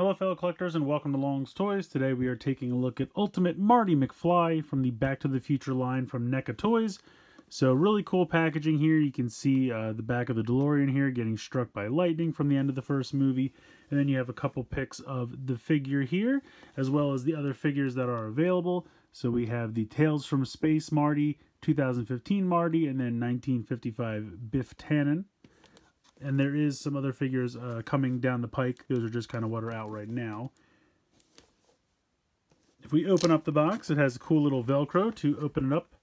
Hello fellow collectors and welcome to Long's Toys. Today we are taking a look at Ultimate Marty McFly from the Back to the Future line from Neca Toys. So really cool packaging here. You can see the back of the DeLorean here getting struck by lightning from the end of the first movie. And then you have a couple pics of the figure here, as well as the other figures that are available. So we have the Tales from Space Marty, 2015 Marty, and then 1955 Biff Tannen. And there is some other figures coming down the pike. Those are just kind of what are out right now. If we open up the box, it has a cool little Velcro to open it up.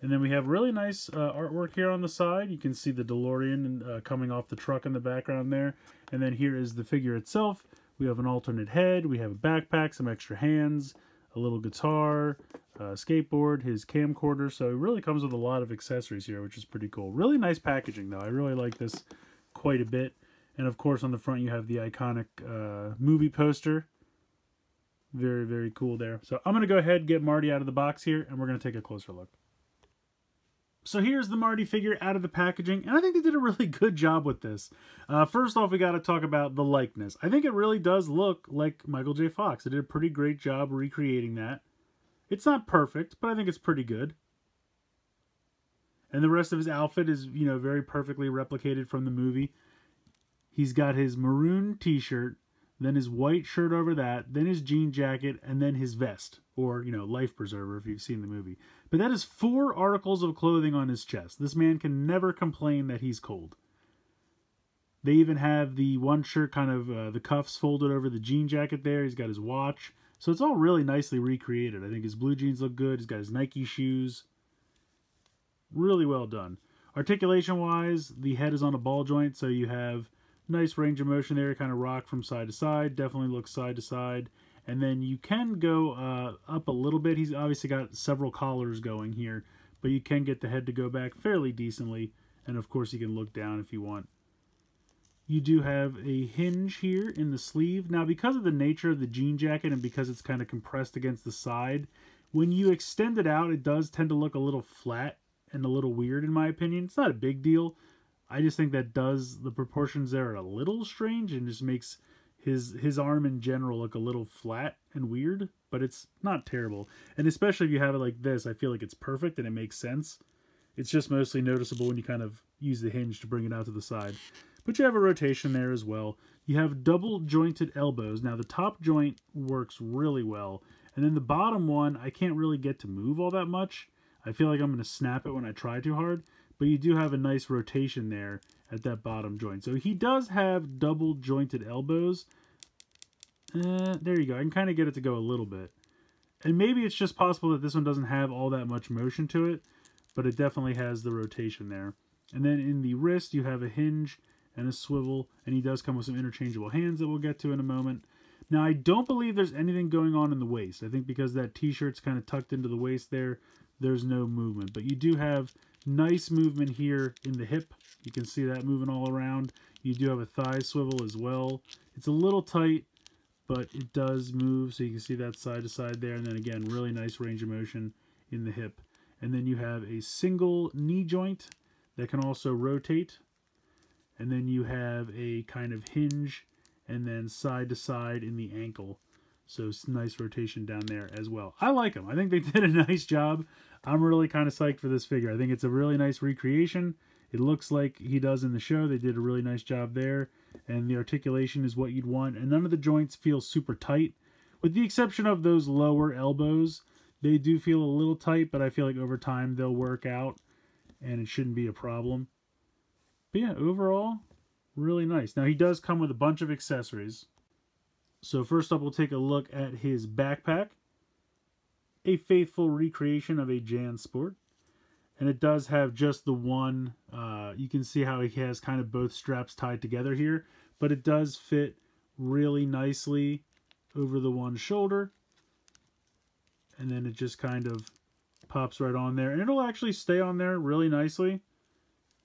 And then we have really nice artwork here on the side. You can see the DeLorean coming off the truck in the background there. And then here is the figure itself. We have an alternate head. We have a backpack, some extra hands, a little guitar, a skateboard, his camcorder. So it really comes with a lot of accessories here, which is pretty cool. Really nice packaging, though. I really like this quite a bit. And of course on the front you have the iconic movie poster. Very, very cool there. So I'm going to go ahead and get Marty out of the box here and we're going to take a closer look. So here's the Marty figure out of the packaging, and I think they did a really good job with this. First off, we got to talk about the likeness. I think it really does look like Michael J. Fox. They did a pretty great job recreating that. It's not perfect, but I think it's pretty good. And the rest of his outfit is, you know, very perfectly replicated from the movie. He's got his maroon t-shirt, then his white shirt over that, then his jean jacket, and then his vest. Or, you know, life preserver if you've seen the movie. But that is 4 articles of clothing on his chest. This man can never complain that he's cold. They even have the one shirt kind of, the cuffs folded over the jean jacket there. He's got his watch. So it's all really nicely recreated. I think his blue jeans look good. He's got his Nike shoes. Really well done. Articulation-wise, the head is on a ball joint, so you have nice range of motion there. Kind of rock from side to side. Definitely looks side to side. And then you can go up a little bit. He's obviously got several collars going here, but you can get the head to go back fairly decently. And of course you can look down if you want. You do have a hinge here in the sleeve. Now because of the nature of the jean jacket and because it's kind of compressed against the side, when you extend it out, it does tend to look a little flat and a little weird in my opinion. It's not a big deal. I just think that the proportions there are a little strange and just makes his arm in general look a little flat and weird, but it's not terrible. And especially if you have it like this, I feel like it's perfect and it makes sense. It's just mostly noticeable when you kind of use the hinge to bring it out to the side. But you have a rotation there as well. You have double jointed elbows. Now the top joint works really well. And then the bottom one, I can't really get to move all that much. I feel like I'm going to snap it when I try too hard. But you do have a nice rotation there at that bottom joint. So he does have double jointed elbows. There you go. I can kind of get it to go a little bit. And maybe it's just possible that this one doesn't have all that much motion to it, but it definitely has the rotation there. And then in the wrist, you have a hinge and a swivel, and he does come with some interchangeable hands that we'll get to in a moment. Now, I don't believe there's anything going on in the waist. I think because that t-shirt's kind of tucked into the waist there, there's no movement. But you do have nice movement here in the hip. You can see that moving all around. You do have a thigh swivel as well. It's a little tight, but it does move, so you can see that side to side there. And then again, really nice range of motion in the hip. And then you have a single knee joint that can also rotate. And then you have a kind of hinge and then side to side in the ankle. So it's nice rotation down there as well. I like them. I think they did a nice job. I'm really kind of psyched for this figure. I think it's a really nice recreation. It looks like he does in the show. They did a really nice job there. And the articulation is what you'd want. And none of the joints feel super tight. With the exception of those lower elbows, they do feel a little tight, but I feel like over time they'll work out and it shouldn't be a problem. But yeah, overall, really nice. Now he does come with a bunch of accessories. So first up, we'll take a look at his backpack. A faithful recreation of a JanSport. And it does have just the one, you can see how he has kind of both straps tied together here. But it does fit really nicely over the one shoulder. And then it just kind of pops right on there. And it'll actually stay on there really nicely.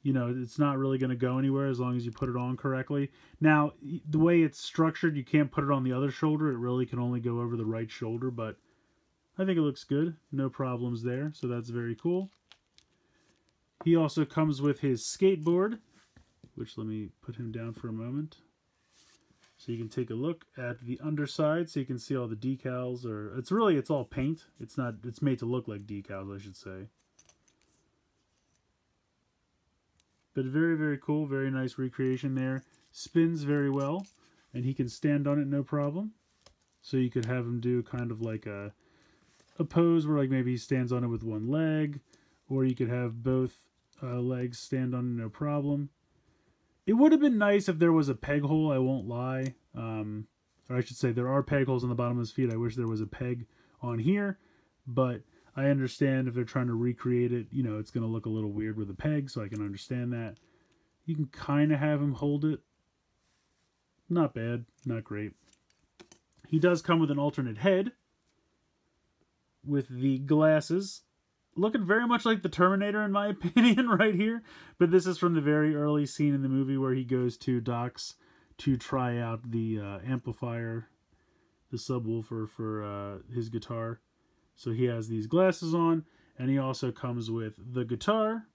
You know, it's not really going to go anywhere as long as you put it on correctly. Now, the way it's structured, you can't put it on the other shoulder. It really can only go over the right shoulder, but I think it looks good. No problems there, so that's very cool. He also comes with his skateboard, which let me put him down for a moment. So you can take a look at the underside so you can see all the decals, or it's all paint. It's made to look like decals, I should say. But very, very cool, very nice recreation there. Spins very well, and he can stand on it no problem. So you could have him do kind of like a pose where like maybe he stands on it with one leg, or you could have both legs stand on it no problem. It would have been nice if there was a peg hole, I won't lie. Or I should say there are peg holes on the bottom of his feet. I wish there was a peg on here, but I understand if they're trying to recreate it, you know, it's going to look a little weird with a peg, so I can understand that. You can kind of have him hold it. Not bad, not great. He does come with an alternate head with the glasses. Looking very much like the Terminator in my opinion right here. But this is from the very early scene in the movie where he goes to Doc's to try out the amplifier, the subwoofer for his guitar. So he has these glasses on, and he also comes with the guitar.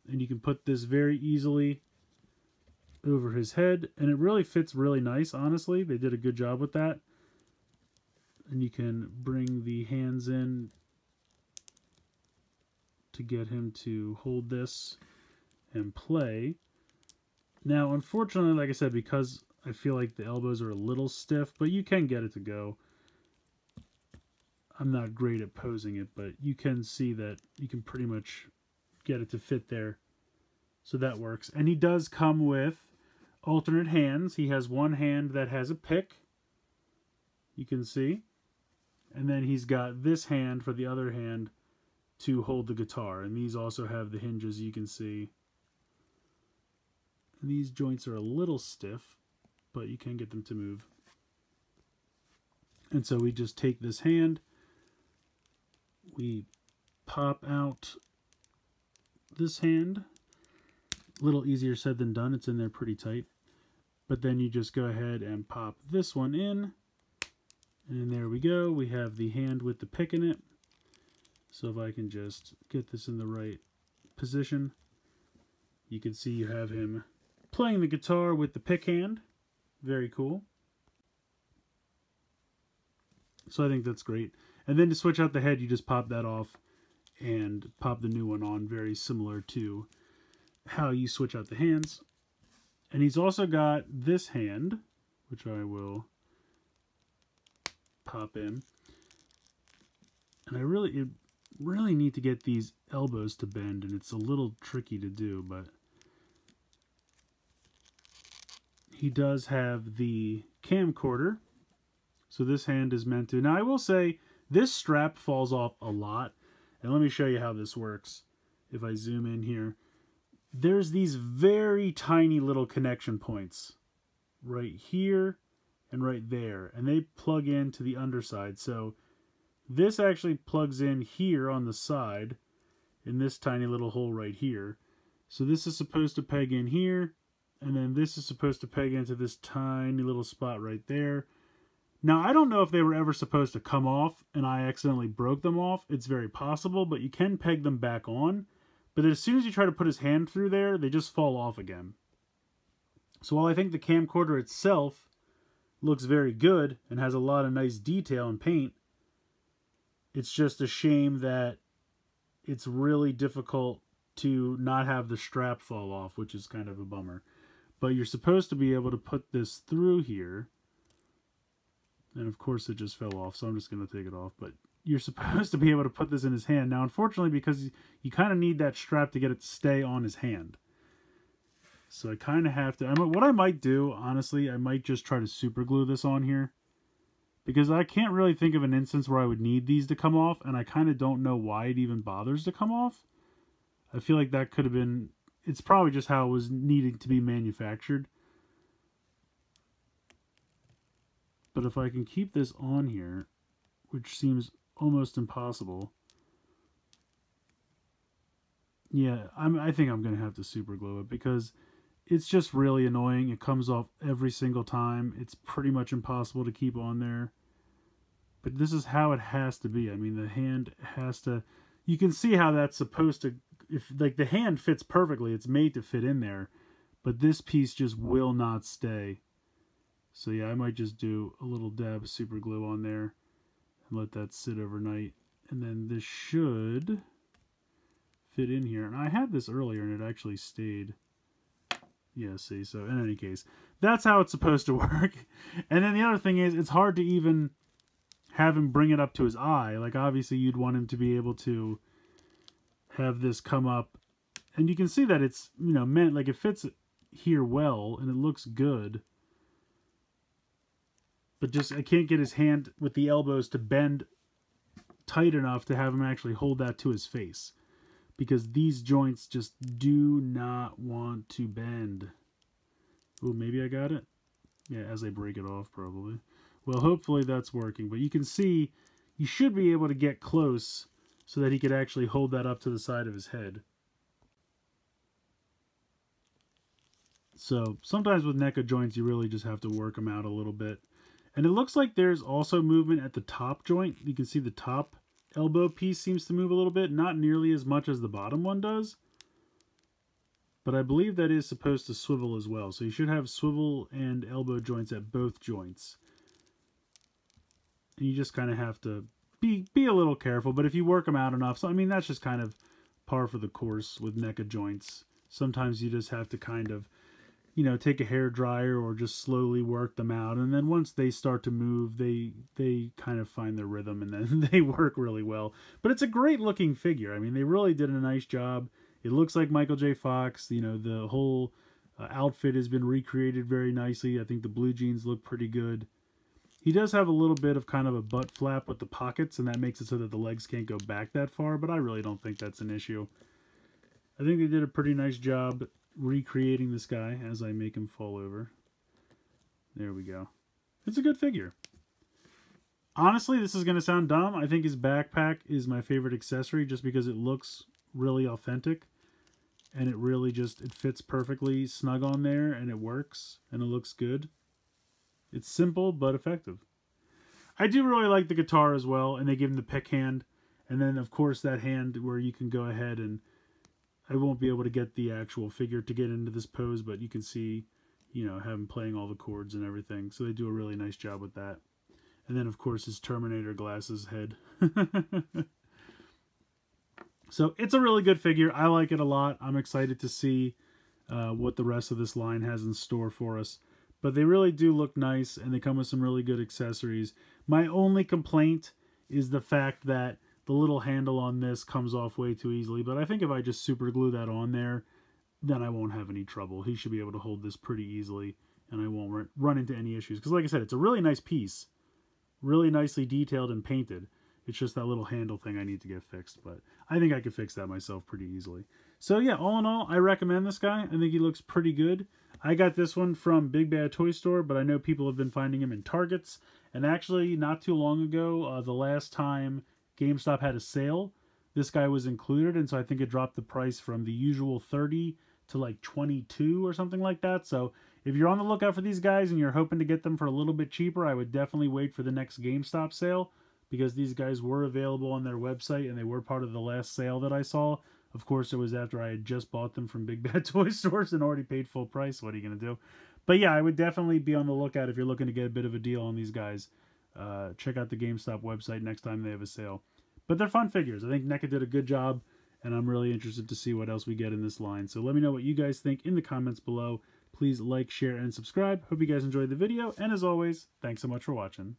And you can put this very easily over his head, and it really fits really nice, honestly. They did a good job with that. And you can bring the hands in to get him to hold this and play. Now, unfortunately, like I said, because I feel like the elbows are a little stiff, but you can get it to go. I'm not great at posing it, but you can see that you can pretty much get it to fit there. So that works. And he does come with alternate hands. He has one hand that has a pick, you can see. And then he's got this hand for the other hand to hold the guitar. And these also have the hinges, you can see. And these joints are a little stiff, but you can get them to move. And so we just take this hand, we pop out this hand. A little easier said than done. It's in there pretty tight. But then you just go ahead and pop this one in. And there we go. We have the hand with the pick in it. So if I can just get this in the right position, you can see you have him playing the guitar with the pick hand. Very cool. So I think that's great. And then to switch out the head, you just pop that off and pop the new one on, very similar to how you switch out the hands. And he's also got this hand, which I will pop in. And I really need to get these elbows to bend, and it's a little tricky to do, but he does have the camcorder. So this hand is meant to... Now I will say, this strap falls off a lot. And let me show you how this works. If I zoom in here, there's these very tiny little connection points right here and right there, and they plug into the underside. So this actually plugs in here on the side in this tiny little hole right here. So this is supposed to peg in here, and then this is supposed to peg into this tiny little spot right there. Now, I don't know if they were ever supposed to come off and I accidentally broke them off. It's very possible, but you can peg them back on. But as soon as you try to put his hand through there, they just fall off again. So while I think the camcorder itself looks very good and has a lot of nice detail and paint, it's just a shame that it's really difficult to not have the strap fall off, which is kind of a bummer. But you're supposed to be able to put this through here. And of course it just fell off, so I'm just going to take it off. But you're supposed to be able to put this in his hand. Now, unfortunately, because you kind of need that strap to get it to stay on his hand. So I kind of have to... what I might do, honestly, I might just try to super glue this on here. Because I can't really think of an instance where I would need these to come off. And I kind of don't know why it even bothers to come off. I feel like that could have been... It's probably just how it was needing to be manufactured. But if I can keep this on here, which seems almost impossible, yeah, I think I'm going to have to super glue it because it's just really annoying. It comes off every single time. It's pretty much impossible to keep on there. But this is how it has to be. I mean, the hand has to... You can see how that's supposed to... If like the hand fits perfectly, it's made to fit in there. but this piece just will not stay. So yeah, I might just do a little dab of super glue on there and let that sit overnight. And then this should fit in here. And I had this earlier and it actually stayed. Yeah, see, so in any case, that's how it's supposed to work. And then the other thing is, it's hard to even have him bring it up to his eye. Like, obviously, you'd want him to be able to have this come up. And you can see that it's, you know, meant, like, it fits here well, and it looks good. But just, I can't get his hand with the elbows to bend tight enough to have him actually hold that to his face. Because these joints just do not want to bend. Oh, maybe I got it? Yeah, as I break it off, probably. Well, hopefully that's working. But you can see, you should be able to get close so that he could actually hold that up to the side of his head. So, sometimes with NECA joints, you really just have to work them out a little bit. And it looks like there's also movement at the top joint. You can see the top elbow piece seems to move a little bit, not nearly as much as the bottom one does, but I believe that is supposed to swivel as well. So you should have swivel and elbow joints at both joints, and you just kind of have to be a little careful. But if you work them out enough, so I mean, that's just kind of par for the course with NECA joints. Sometimes you just have to kind of, you know, take a hair dryer or just slowly work them out. And then once they start to move, they kind of find their rhythm, and then they work really well. But it's a great looking figure. I mean, they really did a nice job. It looks like Michael J. Fox. You know, the whole outfit has been recreated very nicely. I think the blue jeans look pretty good. He does have a little bit of kind of a butt flap with the pockets, and that makes it so that the legs can't go back that far, but I really don't think that's an issue. I think they did a pretty nice job recreating this guy as I make him fall over. There we go. It's a good figure. Honestly, this is going to sound dumb. I think his backpack is my favorite accessory just because it looks really authentic, and it really just, it fits perfectly snug on there, and it works, and it looks good. It's simple but effective. I do really like the guitar as well, and they give him the pick hand, and then of course that hand where you can go ahead and, I won't be able to get the actual figure to get into this pose, but you can see, you know, have him playing all the chords and everything. So they do a really nice job with that. And then, of course, his Terminator glasses head. So it's a really good figure. I like it a lot. I'm excited to see what the rest of this line has in store for us. But they really do look nice, and they come with some really good accessories. My only complaint is the fact that the little handle on this comes off way too easily, but I think if I just super glue that on there, then I won't have any trouble. He should be able to hold this pretty easily, and I won't run into any issues. Because like I said, it's a really nice piece. Really nicely detailed and painted. It's just that little handle thing I need to get fixed, but I think I could fix that myself pretty easily. So yeah, all in all, I recommend this guy. I think he looks pretty good. I got this one from Big Bad Toy Store, but I know people have been finding him in Targets. And actually, not too long ago, the last time GameStop had a sale, this guy was included, and so I think it dropped the price from the usual 30 to like 22 or something like that. So if you're on the lookout for these guys and you're hoping to get them for a little bit cheaper, I would definitely wait for the next GameStop sale, because these guys were available on their website and they were part of the last sale that I saw. Of course, it was after I had just bought them from Big Bad Toy Stores and already paid full price. What are you going to do? But yeah, I would definitely be on the lookout if you're looking to get a bit of a deal on these guys. Check out the GameStop website next time they have a sale. But they're fun figures. I think NECA did a good job, and I'm really interested to see what else we get in this line. So let me know what you guys think in the comments below. Please like, share, and subscribe. Hope you guys enjoyed the video, and as always, thanks so much for watching.